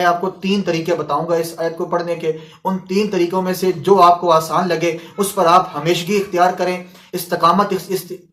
میں آپ کو 3 طریقے بتاؤں گا اس آیت کو پڑھنے کے۔ ان 3 طریقوں میں سے جو آپ کو آسان لگے اس پر آپ ہمیشگی اختیار کریں، استقامت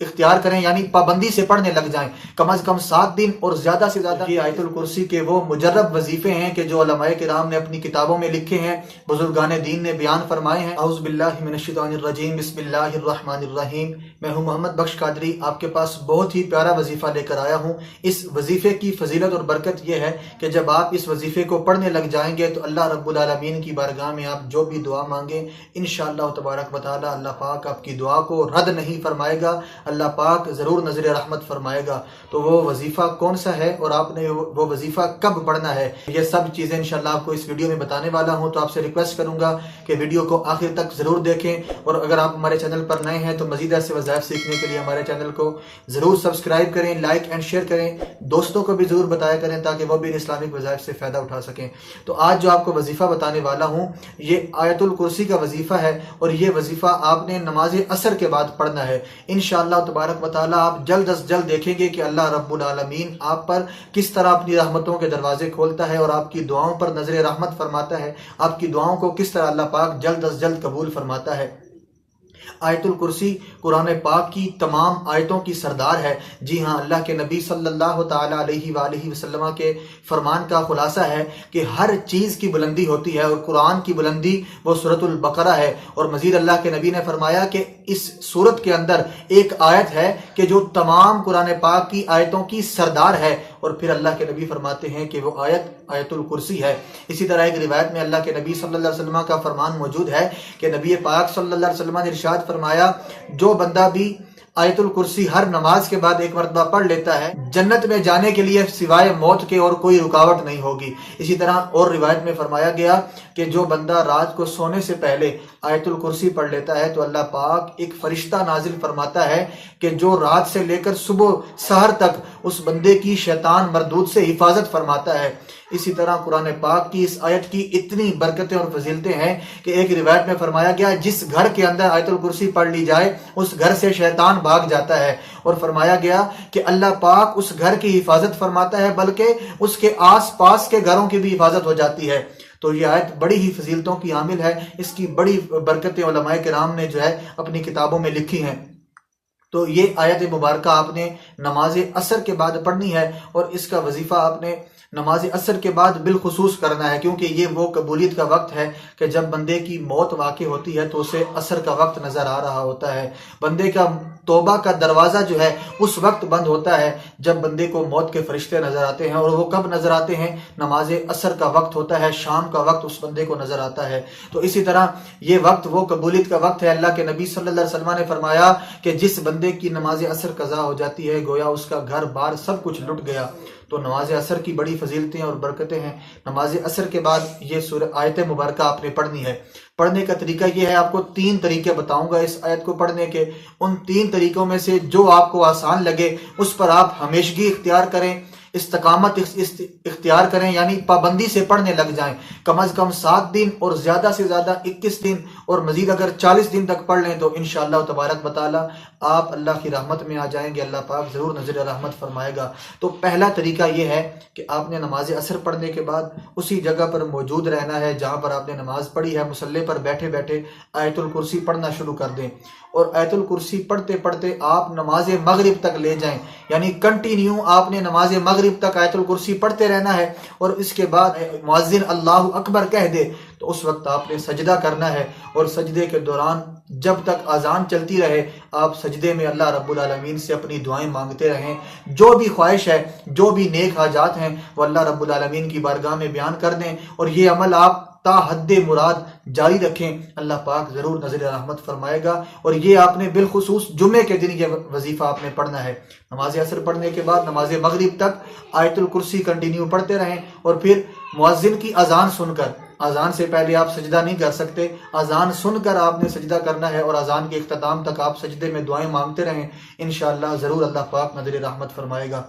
اختیار کریں، یعنی پابندی سے پڑھنے لگ جائیں، کم از کم 7 دن، اور زیادہ سے زیادہ۔ یہ آیت الکرسی کے وہ مجرب وظیفے ہیں کہ جو علماء کرام نے اپنی کتابوں میں لکھے ہیں، بزرگان دین نے بیان فرمائے ہیں۔ اعوذ باللہ من الشیطان الرجیم، بسم اللہ الرحمن الرحیم۔ میں ہوں محمد بخش قادری، آپ کے پاس بہت ہی پیارا وظیفہ لے کر آیا ہوں۔ اس وظیفے کی فضیلت اور برکت یہ ہے کہ جب آپ اس وظیفے کو پڑھنے لگ جائیں گے تو اللہ رب العالمین کی بارگاہ میں آپ جو بھی دعا مانگیں انشاءاللہ تبارک و تعالی اللہ پاک آپ کی دعا کو رد نہیں فرمائے گا، اللہ پاک ضرور نظر رحمت فرمائے گا۔ تو وہ وظیفہ کون سا ہے اور آپ نے وہ وظیفہ کب پڑھنا ہے، یہ سب چیزیں انشاءاللہ آپ کو اس ویڈیو میں بتانے والا ہوں۔ تو آپ سے ریکویسٹ کروں گا کہ ویڈیو کو آخر تک ضرور دیکھیں، اور اگر آپ ہمارے چینل پر نئے ہیں تو مزید ایسے وظائف سیکھنے کے لیے ہمارے چینل کو ضرور سبسکرائب کریں، لائک اینڈ شیئر کریں، دوستوں کو بھی ضرور بتایا کریں تاکہ وہ بھی اسلامک وظائف سے فائدہ اٹھا سکیں۔ تو آج جو آپ کو وظیفہ بتانے والا ہوں یہ آیت الکرسی کا وظیفہ ہے، اور یہ وظیفہ آپ نے نماز عصر کے بعد پڑھنا ہے انشاءاللہ تبارک و تعالی۔ آپ جلد از جلد دیکھیں گے کہ اللہ رب العالمین آپ پر کس طرح اپنی رحمتوں کے دروازے کھولتا ہے اور آپ کی دعاؤں پر نظر رحمت فرماتا ہے، آپ کی دعاؤں کو کس طرح اللہ پاک جلد از جلد قبول فرماتا ہے۔ آیت الکرسی قرآن پاک کی تمام آیتوں کی سردار ہے۔ جی ہاں، اللہ کے نبی صلی اللہ تعالی علیہ وآلہ وسلم کے فرمان کا خلاصہ ہے کہ ہر چیز کی بلندی ہوتی ہے، اور قرآن کی بلندی وہ سورۃ البقرہ ہے۔ اور مزید اللہ کے نبی نے فرمایا کہ اس سورت کے اندر ایک آیت ہے کہ جو تمام قرآن پاک کی آیتوں کی سردار ہے، اور پھر اللہ کے نبی فرماتے ہیں کہ وہ آیت الکرسی ہے۔ اسی طرح ایک روایت میں اللہ کے نبی صلی اللہ علیہ وسلم کا فرمان موجود ہے کہ نبی پاک صلی اللہ علیہ وسلم نے ارشاد فرمایا، جو بندہ بھی آیت الکرسی ہر نماز کے بعد ایک مرتبہ پڑھ لیتا ہے، جنت میں جانے کے لیے سوائے موت کے اور کوئی رکاوٹ نہیں ہوگی۔ اسی طرح اور روایت میں فرمایا گیا کہ جو بندہ رات کو سونے سے پہلے آیت الکرسی پڑھ لیتا ہے تو اللہ پاک ایک فرشتہ نازل فرماتا ہے کہ جو رات سے لے کر صبح سحر تک اس بندے کی شیطان مردود سے حفاظت فرماتا ہے۔ اسی طرح قرآن پاک کی اس آیت کی اتنی برکتیں اور فضیلتیں ہیں کہ ایک روایت میں فرمایا گیا جس گھر کے اندر آیت الکرسی پڑھ لی جائے اس گھر سے شیطان بھاگ جاتا ہے، اور فرمایا گیا کہ اللہ پاک اس گھر کی حفاظت فرماتا ہے بلکہ اس کے آس پاس کے گھروں کی بھی حفاظت ہو جاتی ہے۔ تو یہ آیت بڑی ہی فضیلتوں کی حامل ہے، اس کی بڑی برکتیں علماء کرام نے جو ہے اپنی کتابوں میں لکھی ہیں۔ تو یہ آیت مبارکہ آپ نے نماز عصر کے بعد پڑھنی ہے، اور اس کا وظیفہ آپ نے نماز عصر کے بعد بالخصوص کرنا ہے، کیونکہ یہ وہ قبولیت کا وقت ہے کہ جب بندے کی موت واقع ہوتی ہے تو اسے عصر کا وقت نظر آ رہا ہوتا ہے۔ بندے کا توبہ کا دروازہ جو ہے اس وقت بند ہوتا ہے جب بندے کو موت کے فرشتے نظر آتے ہیں، اور وہ کب نظر آتے ہیں؟ نماز عصر کا وقت ہوتا ہے، شام کا وقت اس بندے کو نظر آتا ہے۔ تو اسی طرح یہ وقت وہ قبولیت کا وقت ہے۔ اللہ کے نبی صلی اللہ علیہ وسلم نے فرمایا کہ جس بندے کی نماز عصر قضا ہو جاتی ہے گویا اس کا گھر بار سب کچھ لٹ گیا۔ تو نماز عصر کی بڑی فضیلتیں اور برکتیں ہیں۔ نماز عصر کے بعد یہ آیت مبارکہ آپ نے پڑھنی ہے۔ پڑھنے کا طریقہ یہ ہے، آپ کو 3 طریقے بتاؤں گا اس آیت کو پڑھنے کے۔ ان 3 طریقوں میں سے جو آپ کو آسان لگے اس پر آپ ہمیشگی اختیار کریں، استقامت اختیار کریں، یعنی پابندی سے پڑھنے لگ جائیں، کم از کم 7 دن اور زیادہ سے زیادہ 21 دن، اور مزید اگر 40 دن تک پڑھ لیں تو انشاءاللہ تبارک و تعالی آپ اللہ کی رحمت میں آ جائیں گے، اللہ پاک ضرور نظر رحمت فرمائے گا۔ تو پہلا طریقہ یہ ہے کہ آپ نے نماز عصر پڑھنے کے بعد اسی جگہ پر موجود رہنا ہے جہاں پر آپ نے نماز پڑھی ہے، مصلی پر بیٹھے بیٹھے آیت الکرسی پڑھنا شروع کر دیں، اور آیت الکرسی پڑھتے پڑھتے آپ نماز مغرب تک لے جائیں، یعنی کنٹینیو آپ نے نماز مغرب تک آیت الکرسی پڑھتے رہنا ہے، اور اس کے بعد مؤذن اللہ اکبر کہہ دے تو اس وقت آپ نے سجدہ کرنا ہے، اور سجدے کے دوران جب تک اذان چلتی رہے آپ سجدے میں اللہ رب العالمین سے اپنی دعائیں مانگتے رہیں، جو بھی خواہش ہے، جو بھی نیک حاجات ہیں وہ اللہ رب العالمین کی بارگاہ میں بیان کر دیں، اور یہ عمل آپ تا حد مراد جاری رکھیں، اللہ پاک ضرور نظر رحمت فرمائے گا۔ اور یہ آپ نے بالخصوص جمعے کے دن یہ وظیفہ آپ نے پڑھنا ہے۔ نماز عصر پڑھنے کے بعد نماز مغرب تک آیت الکرسی کنٹینیو پڑھتے رہیں، اور پھر مؤذن کی اذان سن کر، اذان سے پہلے آپ سجدہ نہیں کر سکتے، اذان سن کر آپ نے سجدہ کرنا ہے، اور اذان کے اختتام تک آپ سجدے میں دعائیں مانگتے رہیں، انشاءاللہ ضرور اللہ پاک نظر رحمت فرمائے گا۔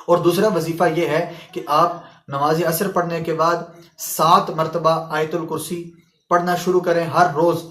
اور دوسرا وظیفہ یہ ہے کہ آپ نماز عصر پڑھنے کے بعد 7 مرتبہ آیت الکرسی پڑھنا شروع کریں، ہر روز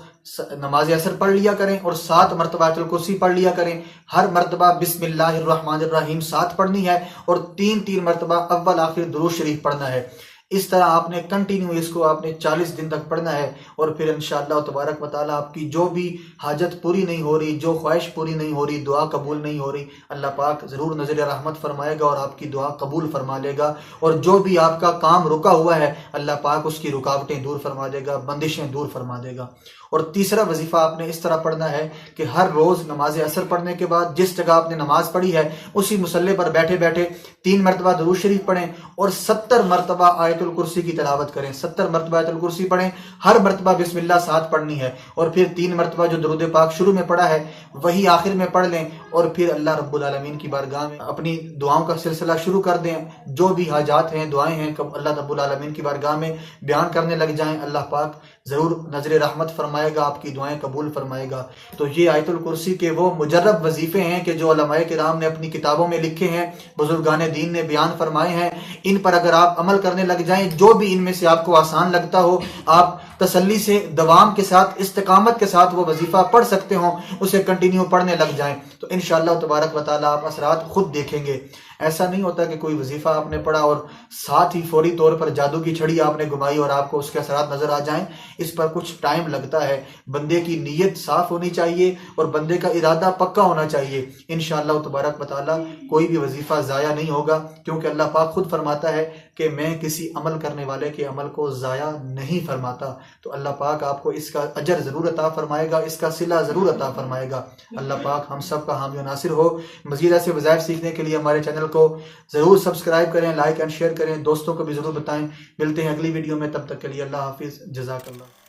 نماز عصر پڑھ لیا کریں اور 7 مرتبہ آیت الکرسی پڑھ لیا کریں۔ ہر مرتبہ بسم اللہ الرحمن الرحیم 7 پڑھنی ہے، اور 3 مرتبہ اول آخر درود شریف پڑھنا ہے۔ اس طرح آپ نے کنٹینیو اس کو آپ نے 40 دن تک پڑھنا ہے، اور پھر انشاءاللہ تبارک و تعالیٰ آپ کی جو بھی حاجت پوری نہیں ہو رہی، جو خواہش پوری نہیں ہو رہی، دعا قبول نہیں ہو رہی، اللہ پاک ضرور نظر رحمت فرمائے گا اور آپ کی دعا قبول فرما لے گا، اور جو بھی آپ کا کام رکا ہوا ہے اللہ پاک اس کی رکاوٹیں دور فرما دے گا، بندشیں دور فرما دے گا۔ اور تیسرا وظیفہ آپ نے اس طرح پڑھنا ہے کہ ہر روز نماز عصر پڑھنے کے بعد جس جگہ آپ نے نماز پڑھی ہے اسی مصلی پر بیٹھے بیٹھے 3 مرتبہ درود شریف پڑھیں اور 70 مرتبہ آیت الکرسی کی تلاوت کریں، 70 مرتبہ آیت الکرسی پڑھیں، ہر مرتبہ بسم اللہ ساتھ پڑھنی ہے، اور پھر 3 مرتبہ جو درود پاک شروع میں پڑھا ہے وہی آخر میں پڑھ لیں، اور پھر اللہ رب العالمین کی بارگاہ میں اپنی دعاؤں کا سلسلہ شروع کر دیں، جو بھی حاجات ہیں دعائیں ہیں اللہ رب العالمین کی بارگاہ میں بیان کرنے لگ جائیں، اللہ پاک ضرور نظر رحمت فرمائے گا، آپ کی دعائیں قبول فرمائے گا۔ تو یہ آیت الکرسی کے وہ مجرب وظیفے ہیں کہ جو علماء کرام نے اپنی کتابوں میں لکھے ہیں، بزرگان دین نے بیان فرمائے ہیں، ان پر اگر آپ عمل کرنے لگ جائیں، جو بھی ان میں سے آپ کو آسان لگتا ہو، آپ تسلی سے دوام کے ساتھ استقامت کے ساتھ وہ وظیفہ پڑھ سکتے ہوں، اسے کنٹینیو پڑھنے لگ جائیں تو انشاءاللہ تبارک و تعالیٰ آپ اثرات خود دیکھیں گے۔ ایسا نہیں ہوتا کہ کوئی وظیفہ آپ نے پڑھا اور ساتھ ہی فوری طور پر جادو کی چھڑی آپ نے گھمائی اور آپ کو اس کے اثرات نظر آ جائیں، اس پر کچھ ٹائم لگتا ہے، بندے کی نیت صاف ہونی چاہیے اور بندے کا ارادہ پکا ہونا چاہیے، انشاءاللہ تبارک و تعالیٰ کوئی بھی وظیفہ ضائع نہیں ہوگا، کیونکہ اللہ پاک خود فرماتا ہے کہ میں کسی عمل کرنے والے کے عمل کو ضائع نہیں فرماتا، تو اللہ پاک آپ کو اس کا اجر ضرور عطا فرمائے گا، اس کا صلہ ضرور عطا فرمائے گا۔ اللہ پاک ہم سب کا حامی و ناصر ہو۔ مزید ایسے وظائف سیکھنے کے لیے ہمارے چینل کو ضرور سبسکرائب کریں، لائک اینڈ شیئر کریں، دوستوں کو بھی ضرور بتائیں۔ ملتے ہیں اگلی ویڈیو میں، تب تک کے لیے اللہ حافظ، جزاک اللہ۔